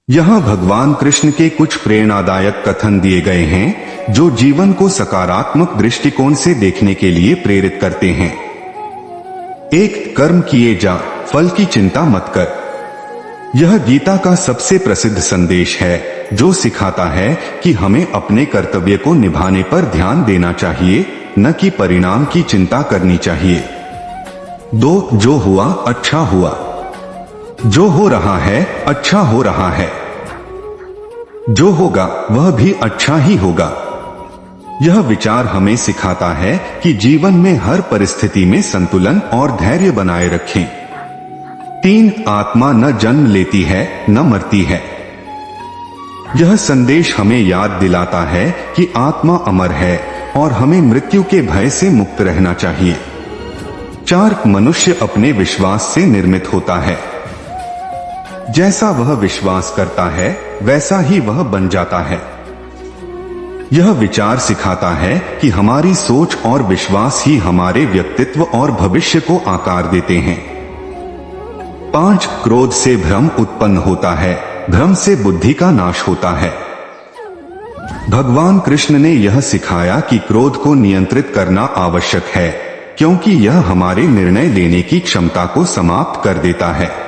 यहाँ भगवान कृष्ण के कुछ प्रेरणादायक कथन दिए गए हैं जो जीवन को सकारात्मक दृष्टिकोण से देखने के लिए प्रेरित करते हैं। एक, कर्म किए जा, फल की चिंता मत कर। यह गीता का सबसे प्रसिद्ध संदेश है जो सिखाता है कि हमें अपने कर्तव्य को निभाने पर ध्यान देना चाहिए, न कि परिणाम की चिंता करनी चाहिए। 2, जो हुआ अच्छा हुआ। जो हो रहा है अच्छा हो रहा है, जो होगा वह भी अच्छा ही होगा। यह विचार हमें सिखाता है कि जीवन में हर परिस्थिति में संतुलन और धैर्य बनाए रखें। 3, आत्मा न जन्म लेती है न मरती है। यह संदेश हमें याद दिलाता है कि आत्मा अमर है और हमें मृत्यु के भय से मुक्त रहना चाहिए। 4, मनुष्य अपने विश्वास से निर्मित होता है। जैसा वह विश्वास करता है वैसा ही वह बन जाता है। यह विचार सिखाता है कि हमारी सोच और विश्वास ही हमारे व्यक्तित्व और भविष्य को आकार देते हैं। 5, क्रोध से भ्रम उत्पन्न होता है, भ्रम से बुद्धि का नाश होता है। भगवान कृष्ण ने यह सिखाया कि क्रोध को नियंत्रित करना आवश्यक है, क्योंकि यह हमारे निर्णय लेने की क्षमता को समाप्त कर देता है।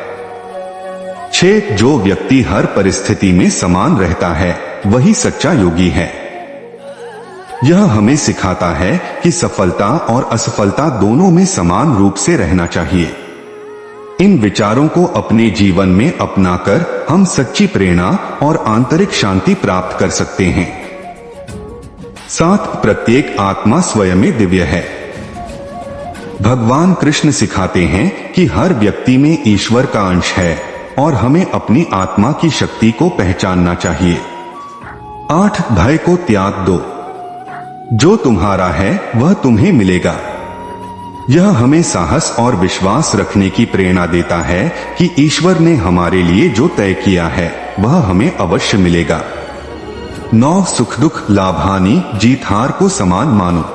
6, जो व्यक्ति हर परिस्थिति में समान रहता है वही सच्चा योगी है। यह हमें सिखाता है कि सफलता और असफलता दोनों में समान रूप से रहना चाहिए। इन विचारों को अपने जीवन में अपनाकर हम सच्ची प्रेरणा और आंतरिक शांति प्राप्त कर सकते हैं। 7, प्रत्येक आत्मा स्वयं में दिव्य है। भगवान कृष्ण सिखाते हैं कि हर व्यक्ति में ईश्वर का अंश है और हमें अपनी आत्मा की शक्ति को पहचानना चाहिए। 8, भय को त्याग दो। जो तुम्हारा है वह तुम्हें मिलेगा। यह हमें साहस और विश्वास रखने की प्रेरणा देता है कि ईश्वर ने हमारे लिए जो तय किया है वह हमें अवश्य मिलेगा। 9, सुख दुख लाभ हानि जीत हार को समान मानो।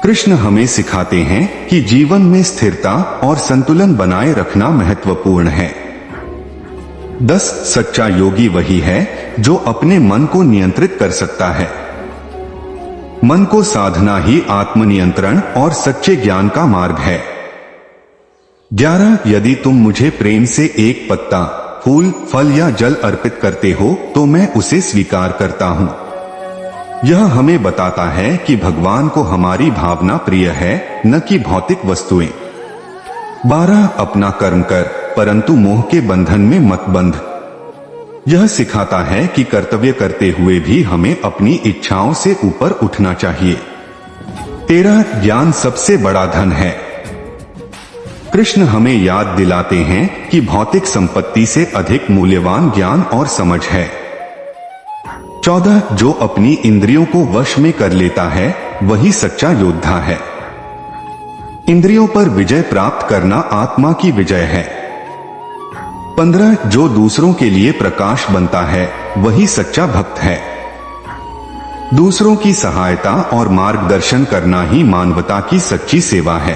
कृष्ण हमें सिखाते हैं कि जीवन में स्थिरता और संतुलन बनाए रखना महत्वपूर्ण है। 10, सच्चा योगी वही है जो अपने मन को नियंत्रित कर सकता है। मन को साधना ही आत्मनियंत्रण और सच्चे ज्ञान का मार्ग है। 11, यदि तुम मुझे प्रेम से एक पत्ता, फूल, फल या जल अर्पित करते हो तो मैं उसे स्वीकार करता हूँ। यह हमें बताता है कि भगवान को हमारी भावना प्रिय है, न कि भौतिक वस्तुएं। 12, अपना कर्म कर परंतु मोह के बंधन में मत बंध। यह सिखाता है कि कर्तव्य करते हुए भी हमें अपनी इच्छाओं से ऊपर उठना चाहिए। 13, ज्ञान सबसे बड़ा धन है। कृष्ण हमें याद दिलाते हैं कि भौतिक संपत्ति से अधिक मूल्यवान ज्ञान और समझ है। 14, जो अपनी इंद्रियों को वश में कर लेता है वही सच्चा योद्धा है। इंद्रियों पर विजय प्राप्त करना आत्मा की विजय है। 15, जो दूसरों के लिए प्रकाश बनता है वही सच्चा भक्त है। दूसरों की सहायता और मार्गदर्शन करना ही मानवता की सच्ची सेवा है।